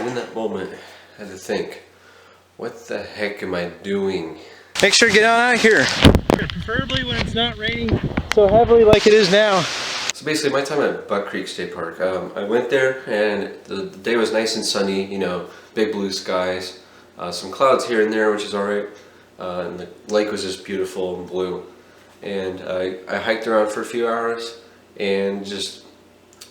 And in that moment, I had to think, what the heck am I doing? Make sure to get on out here. Preferably when it's not raining so heavily like it is now. So basically my time at Buck Creek State Park, I went there and the day was nice and sunny, you know, big blue skies, some clouds here and there, which is alright, and the lake was just beautiful and blue. And I hiked around for a few hours and just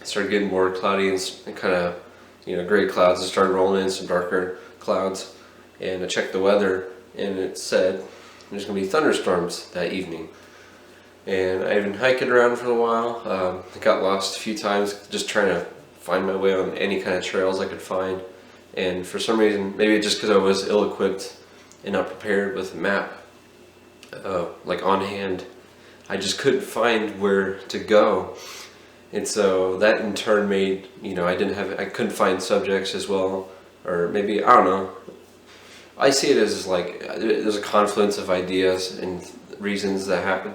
started getting more cloudy and kind of, you know, gray clouds. It started rolling in some darker clouds, and I checked the weather and it said there's going to be thunderstorms that evening. And I've been hiking around for a while. I got lost a few times just trying to find my way on any kind of trails I could find. And for some reason, maybe just because I was ill-equipped and not prepared with a map, like on hand, I just couldn't find where to go. And so that in turn made, you know, I couldn't find subjects as well, or maybe, I don't know. I see it as like, there's a confluence of ideas and reasons that happen.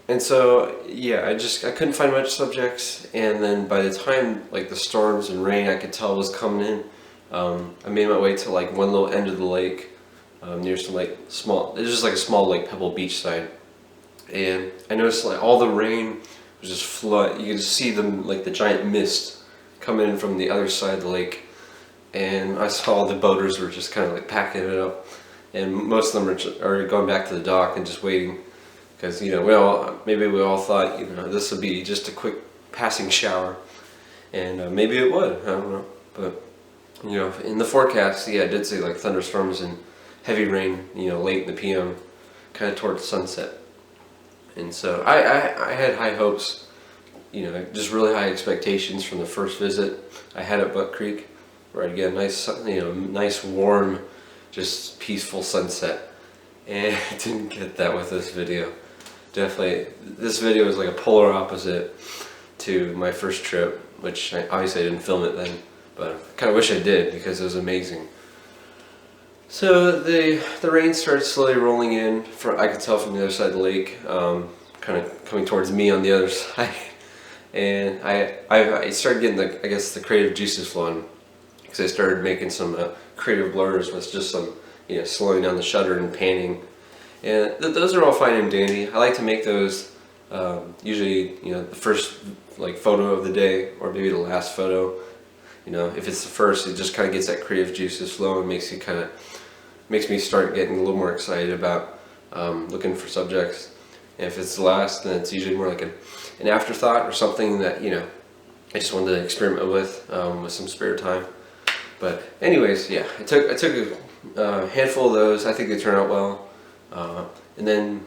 And so, yeah, I couldn't find much subjects, and then by the time like the storms and rain I could tell was coming in, I made my way to like one little end of the lake, near some like there's just like a small like pebble beach side, and I noticed like all the rain was just flood. You could just see them like the giant mist coming in from the other side of the lake, and I saw the boaters were just kind of like packing it up, and most of them are going back to the dock and just waiting. Because, you know, maybe we all thought, you know, this would be just a quick passing shower, and maybe it would, I don't know. But, you know, in the forecast, yeah, I did say like thunderstorms and heavy rain, you know, late in the PM, kind of towards sunset. And so I had high hopes, you know, just really high expectations from the first visit I had at Buck Creek, where I'd get a nice, you know, nice warm, just peaceful sunset. And I didn't get that with this video. Definitely, this video is like a polar opposite to my first trip, which obviously I didn't film it then, but I kind of wish I did because it was amazing. So the rain started slowly rolling in. I could tell from the other side of the lake, kind of coming towards me on the other side, and I started getting I guess the creative juices flowing, because I started making some creative blurs with just some, you know, slowing down the shutter and panning. And those are all fine and dandy. I like to make those usually, you know, the first like photo of the day, or maybe the last photo. You know, if it's the first, it just kind of gets that creative juices flowing, makes me start getting a little more excited about looking for subjects. And if it's the last, then it's usually more like an afterthought or something that, you know, I just wanted to experiment with some spare time. But anyways, yeah, I took a handful of those. I think they turned out well. And then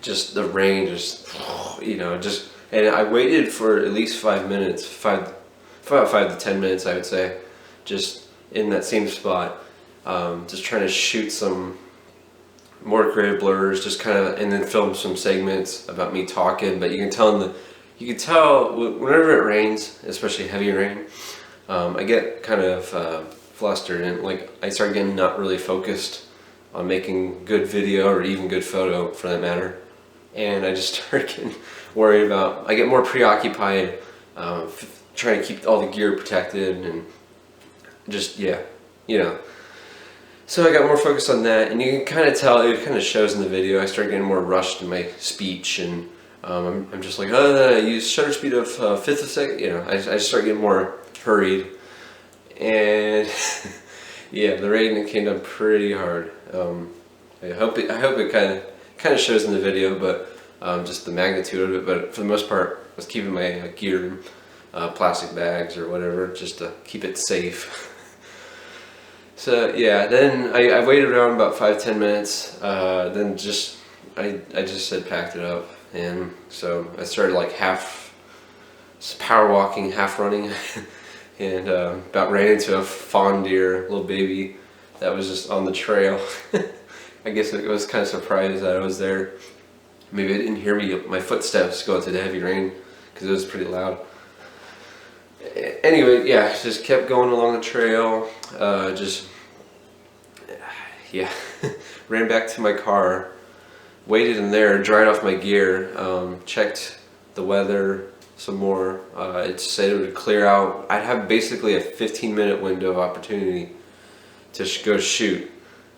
just the rain, you know, and I waited for at least 5 minutes, about 5 to 10 minutes, I would say, just in that same spot, just trying to shoot some more creative blurs, just kind of, and then film some segments about me talking. But you can tell whenever it rains, especially heavy rain, I get kind of flustered, and like I start getting not really focused on making good video, or even good photo for that matter. And I just start getting worried about, I get more preoccupied trying to keep all the gear protected, and just, yeah, you know. So I got more focused on that, and you can kind of tell, it kind of shows in the video, I start getting more rushed in my speech, and I'm just like, I use shutter speed of 1/5 of a second, you know, I just start getting more hurried. And yeah, the rain came down pretty hard. I hope it kind of shows in the video, but just the magnitude of it. But for the most part, I was keeping my gear in plastic bags or whatever, just to keep it safe. So yeah, then I waited around about 5-10 minutes. Then I just said packed it up, and so I started like half power walking, half running. And about ran into a fawn deer, little baby, that was just on the trail. I guess it was kind of surprised that I was there. Maybe it didn't hear my footsteps go through the heavy rain, because it was pretty loud. Anyway, yeah, just kept going along the trail. Yeah, ran back to my car, waited in there, dried off my gear, checked the weather, some more. It said it would clear out. I'd have basically a 15-minute window of opportunity to go shoot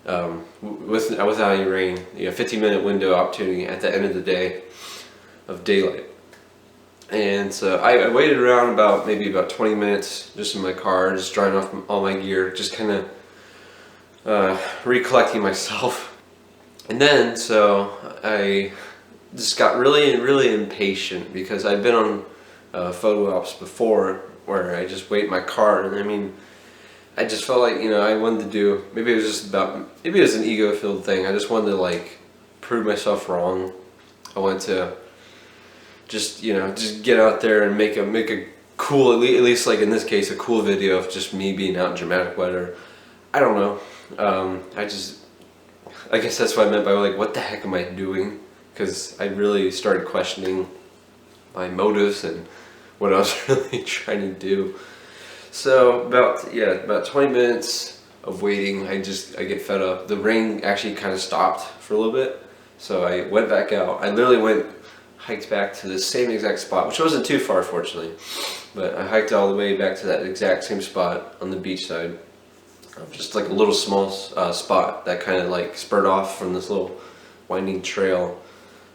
without any rain. 15-minute window opportunity at the end of the day of daylight. And so I waited around maybe about 20 minutes just in my car, just drying off all my gear, just kind of recollecting myself. And then so I just got really impatient because I've been on photo ops before where I just wait in my car, and I mean, I just felt like, I wanted to do, maybe it was an ego-filled thing. I just wanted to like prove myself wrong. I wanted to just get out there and make a cool, at least like in this case, a cool video of just me being out in dramatic weather. I don't know. I guess that's what I meant by like, what the heck am I doing? Because I really started questioning my motives and what I was really trying to do. So about 20 minutes of waiting, I get fed up. The rain actually kind of stopped for a little bit, so I went back out. I literally hiked back to the same exact spot, which wasn't too far, fortunately, but I hiked all the way back to that exact same spot on the beach side. Just like a little small spot that kind of like spurred off from this little winding trail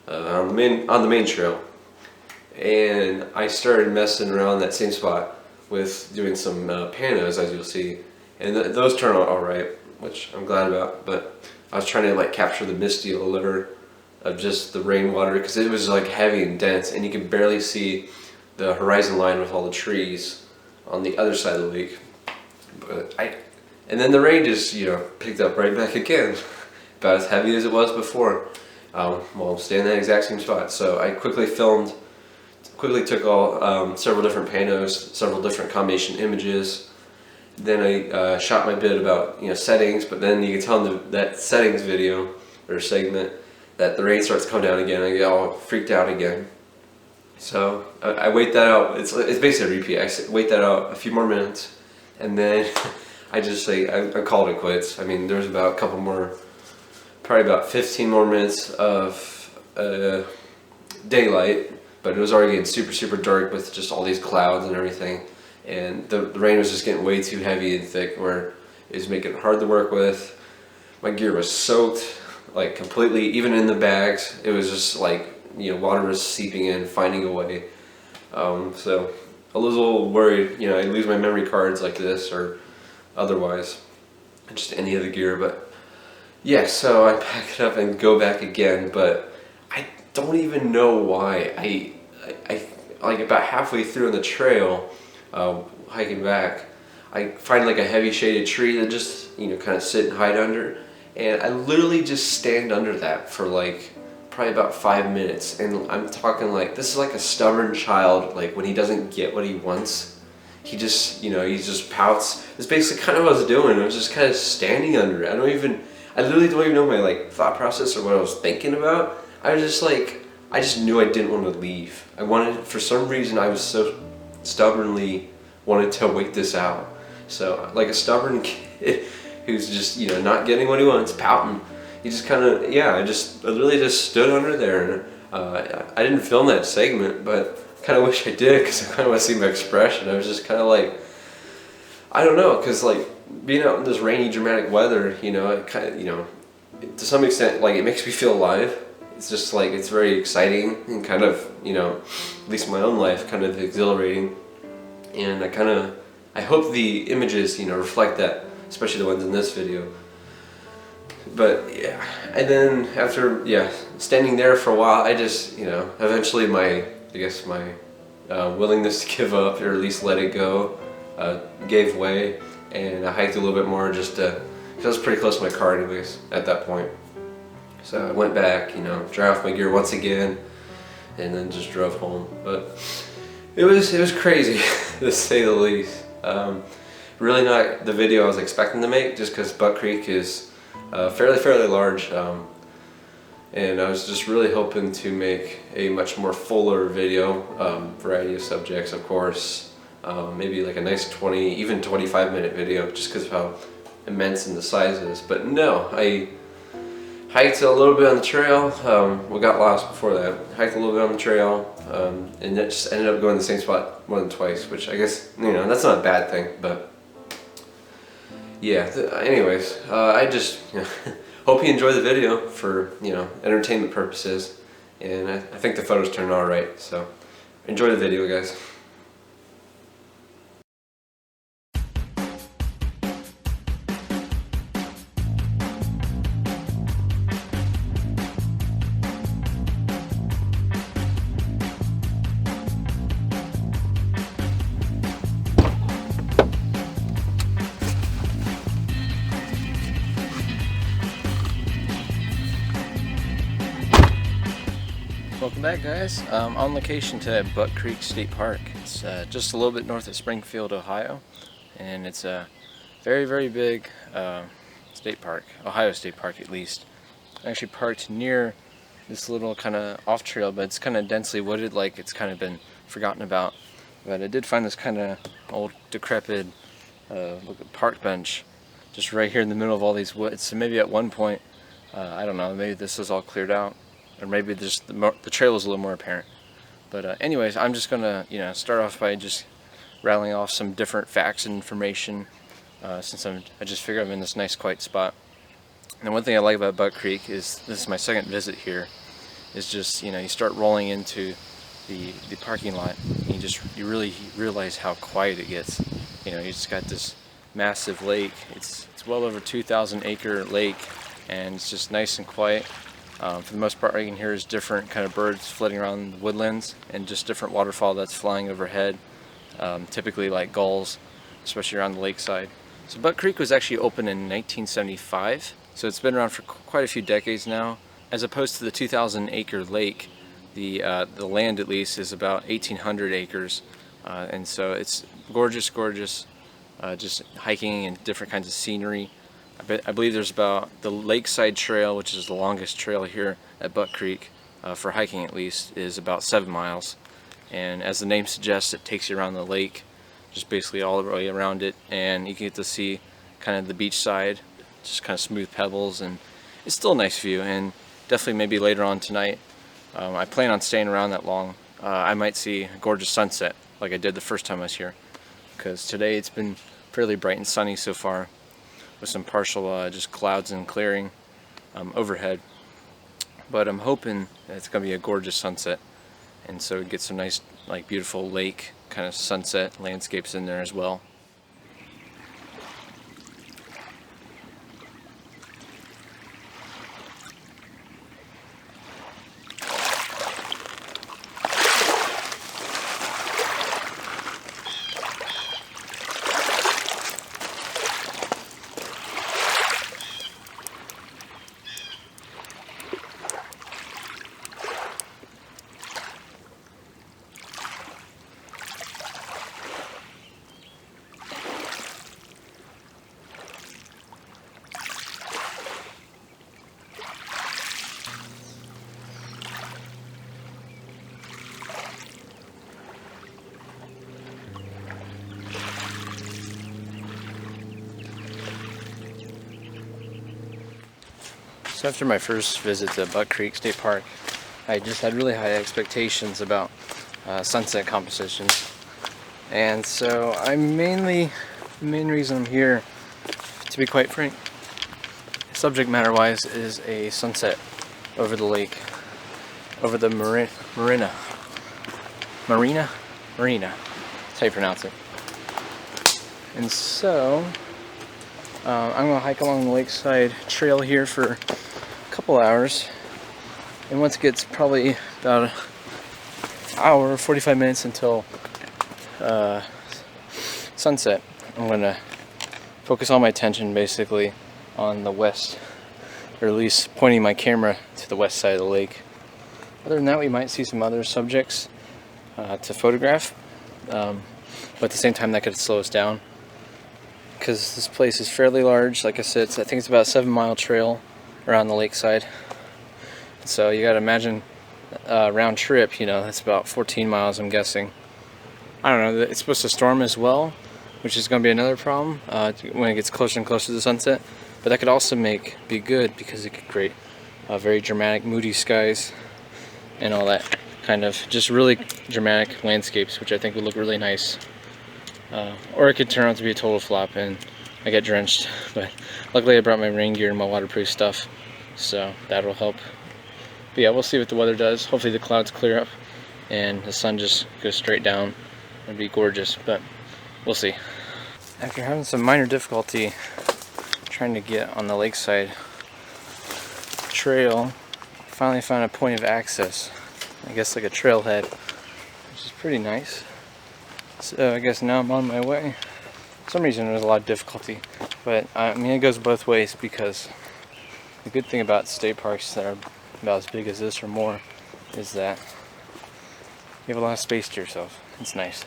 on the main trail. And I started messing around that same spot with doing some panos, as you'll see, and those turned out alright, which I'm glad about. But I was trying to like capture the misty allure of just the rainwater, because it was like heavy and dense, and you could barely see the horizon line with all the trees on the other side of the lake. And then the rain just picked up right back again, about as heavy as it was before, while I'm staying in that exact same spot. So I quickly took all several different panos, several different combination images. Then I shot my bit about settings, but then you can tell in that settings video or segment that the rain starts to come down again. I get all freaked out again. So I wait that out. It's basically a repeat. I wait that out a few more minutes, and then I just I called it quits. I mean, there was about a couple more, probably about 15 more minutes of daylight, but it was already getting super dark with just all these clouds and everything, and the rain was just getting way too heavy and thick where it was making it hard to work with. My gear was soaked, like completely, even in the bags. It was just like, water was seeping in, finding a way. So I was a little worried, I'd lose my memory cards like this or otherwise, just any of the gear. But yeah, so I pack it up and go back again, but I don't even know why. I like about halfway through on the trail, hiking back, I find like a heavy shaded tree to just kind of sit and hide under, and I literally just stand under that for like probably about 5 minutes. And I'm talking like, this is like a stubborn child, like when he doesn't get what he wants, he just he just pouts. It's basically kind of what I was doing. I was just kind of standing under it. I literally don't even know my like thought process or what I was thinking about. I was just like, I just knew I didn't want to leave. For some reason I was so stubbornly wanted to wait this out. So like a stubborn kid who's just not getting what he wants, pouting, he just kind of, I literally just stood under there. And I didn't film that segment, but I kind of wish I did, because I kind of want to see my expression. I was just kind of like, I don't know, because like being out in this rainy dramatic weather, it kind of, to some extent, like it makes me feel alive. It's just like, it's very exciting and kind of, at least in my own life, kind of exhilarating. And I hope the images, reflect that, especially the ones in this video. But yeah, and then after, standing there for a while, I just, eventually my willingness to give up, or at least let it go, gave way, and I hiked a little bit more just to, because I was pretty close to my car anyways at that point. So I went back, dry off my gear once again, and then just drove home. But it was crazy, to say the least. Really not the video I was expecting to make, just because Buck Creek is fairly large, and I was just really hoping to make a much more fuller video, variety of subjects, of course, maybe like a nice 20, even 25-minute video, just because of how immense and the size is. But no, I hiked a little bit on the trail. We got lost before that. Hiked a little bit on the trail, and it just ended up going to the same spot more than twice, which I guess, you know, that's not a bad thing, but yeah. Anyways, I just hope you enjoy the video for, you know, entertainment purposes, and I think the photos turned out alright, so enjoy the video, guys. Welcome back, guys. On location to Buck Creek State Park. It's just a little bit north of Springfield, Ohio, and it's a very, very big state park, Ohio State Park at least. I actually parked near this little kind of off trail, but it's kind of densely wooded, like it's kind of been forgotten about. But I did find this kind of old, decrepit park bench just right here in the middle of all these woods. So maybe at one point, I don't know, maybe this was all cleared out. Or maybe just the trail is a little more apparent. But anyways, I'm just gonna, you know, start off by just rattling off some different facts and information, since I just figured I'm in this nice quiet spot. And one thing I like about Buck Creek is, this is my second visit here, is just, you know, you start rolling into the parking lot, and you really realize how quiet it gets. You know, you just got this massive lake. It's well over 2,000 acre lake, and it's just nice and quiet. For the most part, what you can hear is different kind of birds flitting around the woodlands, and just different waterfowl that's flying overhead, typically like gulls, especially around the lakeside. So Buck Creek was actually opened in 1975, so it's been around for quite a few decades now. As opposed to the 2,000 acre lake, the land at least is about 1,800 acres, and so it's gorgeous, just hiking and different kinds of scenery. I believe there's about the Lakeside Trail, which is the longest trail here at Buck Creek, for hiking at least, is about 7 miles. And as the name suggests, it takes you around the lake, just basically all the way around it, and you get to see kind of the beach side, just kind of smooth pebbles, and it's still a nice view. And definitely maybe later on tonight, I plan on staying around that long. I might see a gorgeous sunset like I did the first time I was here, because today it's been fairly bright and sunny so far, with some partial just clouds and clearing overhead. But I'm hoping that it's going to be a gorgeous sunset, and so we get some nice, like, beautiful lake kind of sunset landscapes in there as well. So after my first visit to Buck Creek State Park, I just had really high expectations about sunset compositions. And so the main reason I'm here, to be quite frank, subject matter wise, is a sunset over the lake, over the marina. That's how you pronounce it. And so I'm going to hike along the lakeside trail here for a couple hours, and once it gets probably about an hour, 45 minutes until sunset, I'm going to focus all my attention basically on the west, or at least pointing my camera to the west side of the lake. Other than that, we might see some other subjects to photograph, but at the same time that could slow us down, because this place is fairly large. Like I said, I think it's about a 7-mile trail around the lakeside. So you gotta imagine round trip, you know, that's about 14 miles, I'm guessing. I don't know, it's supposed to storm as well, which is gonna be another problem when it gets closer and closer to the sunset. But that could also be good, because it could create very dramatic, moody skies, and all that kind of just really dramatic landscapes, which I think would look really nice. Or it could turn out to be a total flop and I get drenched. But luckily I brought my rain gear and my waterproof stuff, so that'll help. But yeah, we'll see what the weather does. Hopefully the clouds clear up and the sun just goes straight down. It'd be gorgeous, but we'll see. After having some minor difficulty trying to get on the lakeside trail, finally found a point of access. I guess like a trailhead, which is pretty nice. So I guess now I'm on my way. For some reason there was a lot of difficulty, but I mean it goes both ways, because the good thing about state parks that are about as big as this or more is that you have a lot of space to yourself. It's nice.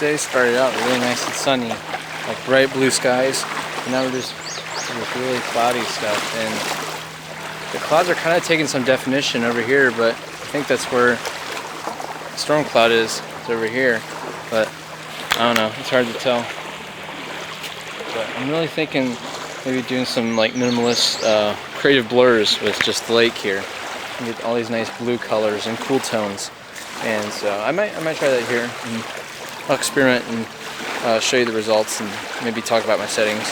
The day started out really nice and sunny, like bright blue skies, and now we're just with really cloudy stuff, and the clouds are kind of taking some definition over here, but I think that's where the storm cloud is. It's over here, but I don't know, it's hard to tell. But I'm really thinking maybe doing some like minimalist creative blurs with just the lake here, and get all these nice blue colors and cool tones. And so I might try that here, and I'll experiment and show you the results and maybe talk about my settings.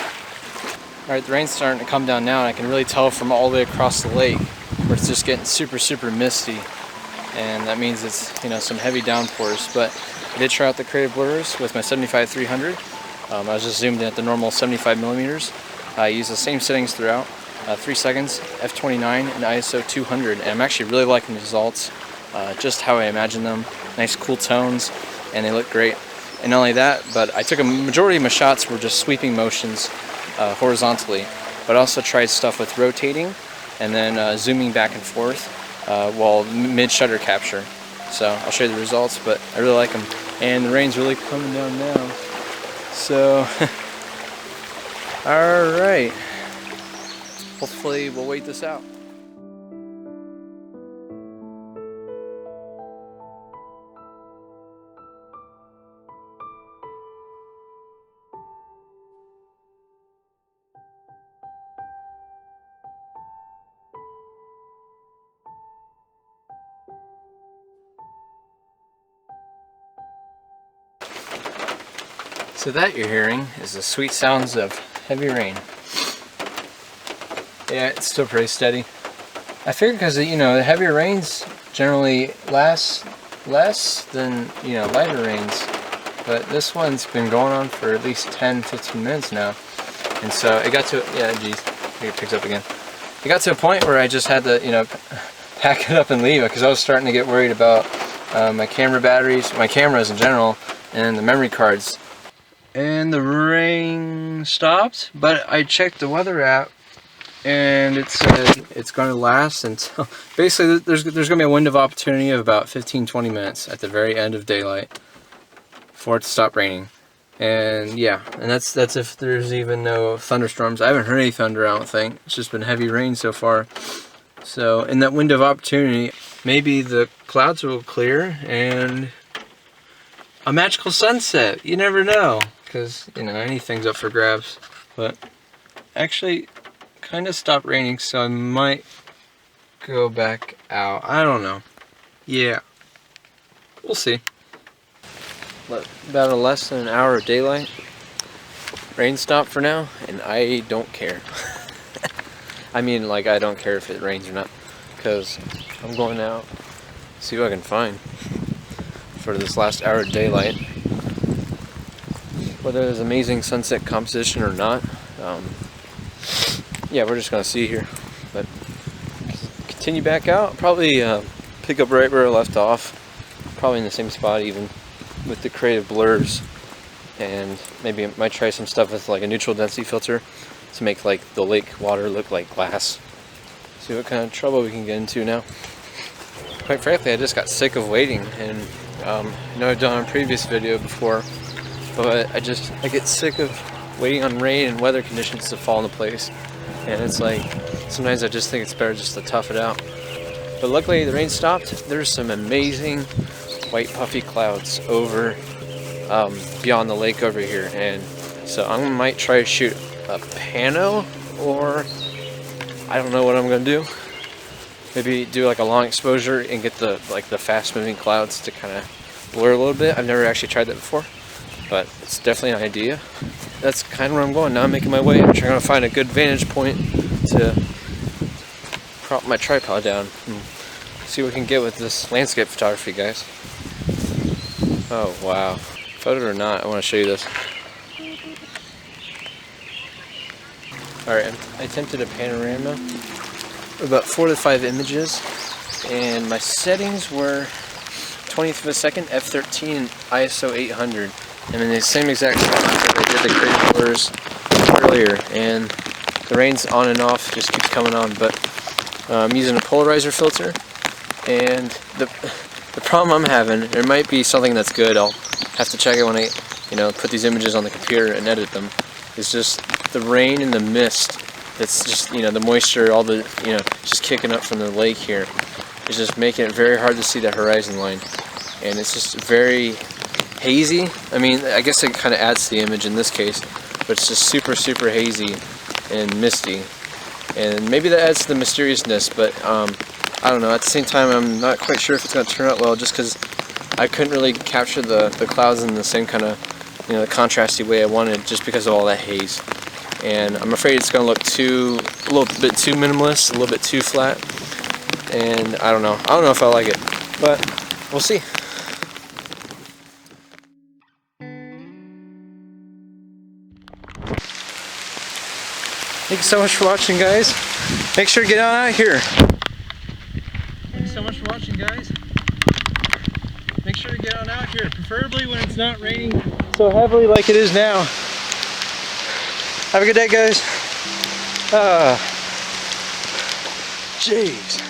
Alright, the rain's starting to come down now, and I can really tell from all the way across the lake where it's just getting super misty, and that means it's, you know, some heavy downpours. But I did try out the creative blurs with my 75-300. I was just zoomed in at the normal 75 millimeters. I used the same settings throughout, 3 seconds, f/29, and ISO 200, and I'm actually really liking the results. Just how I imagined them. Nice cool tones, and they look great. And not only that, but I took a majority of my shots were just sweeping motions horizontally, but I also tried stuff with rotating and then zooming back and forth while mid shutter capture. So I'll show you the results, but I really like them. And the rain's really coming down now. So, alright. Hopefully we'll wait this out. So that you're hearing is the sweet sounds of heavy rain. Yeah, it's still pretty steady. I figured because, you know, the heavier rains generally last less than, you know, lighter rains. But this one's been going on for at least 10-15 minutes now. And so it got to, yeah, geez, it picks up again. It got to a point where I just had to, you know, pack it up and leave, because I was starting to get worried about my camera batteries, my cameras in general, and the memory cards. And the rain stopped, but I checked the weather app and it said it's going to last until, basically there's going to be a window of opportunity of about 15-20 minutes at the very end of daylight for it to stop raining. And yeah, and that's if there's even no thunderstorms. I haven't heard any thunder, I don't think. It's just been heavy rain so far. So in that window of opportunity, maybe the clouds will clear and a magical sunset. You never know, because, you know, anything's up for grabs. But actually kind of stopped raining, so I might go back out. I don't know. Yeah, we'll see. About less than an hour of daylight. Rain stopped for now, and I don't care. I mean, like, I don't care if it rains or not, because I'm going out, see what I can find for this last hour of daylight. Whether there's amazing sunset composition or not, yeah, we're just gonna see here. But continue back out, probably pick up right where I left off, probably in the same spot even, with the creative blurs, and maybe I might try some stuff with like a neutral density filter to make like the lake water look like glass. See what kind of trouble we can get into now. Quite frankly, I just got sick of waiting, and I know I've done a previous video before, but I get sick of waiting on rain and weather conditions to fall into place. and it's like sometimes I just think it's better just to tough it out. But luckily the rain stopped. There's some amazing white puffy clouds over beyond the lake over here, and so I might try to shoot a pano, or I don't know what I'm gonna do. Maybe do like a long exposure and get the fast moving clouds to kind of blur a little bit. I've never actually tried that before, but it's definitely an idea. That's kind of where I'm going now. I'm making my way. I'm trying to find a good vantage point to prop my tripod down and see what we can get with this landscape photography, guys. Oh wow, photo or not, I want to show you this. Alright, I attempted a panorama, about 4 to 5 images, and my settings were 20th of a second, f13, and ISO 800. I'm in the same exact spot that I did the creative blurs earlier, and the rain's on and off, just keeps coming on, but I'm using a polarizer filter, and the problem I'm having, there might be something that's good, I'll have to check it when I put these images on the computer and edit them, is just the rain and the mist that's just, the moisture, all the, just kicking up from the lake here is just making it very hard to see the horizon line, and it's just very hazy. I mean, I guess it kind of adds to the image in this case, but it's just super, super hazy and misty, and maybe that adds to the mysteriousness, but I don't know, at the same time I'm not quite sure if it's going to turn out well, just because I couldn't really capture the clouds in the same kind of, the contrasty way I wanted, just because of all that haze. And I'm afraid it's going to look a little bit too minimalist, a little bit too flat, and I don't know if I like it, but we'll see. Thank you so much for watching, guys. Make sure to get on out here. Thank you so much for watching, guys. Make sure to get on out here, preferably when it's not raining so heavily like it is now. Have a good day, guys. Jeez.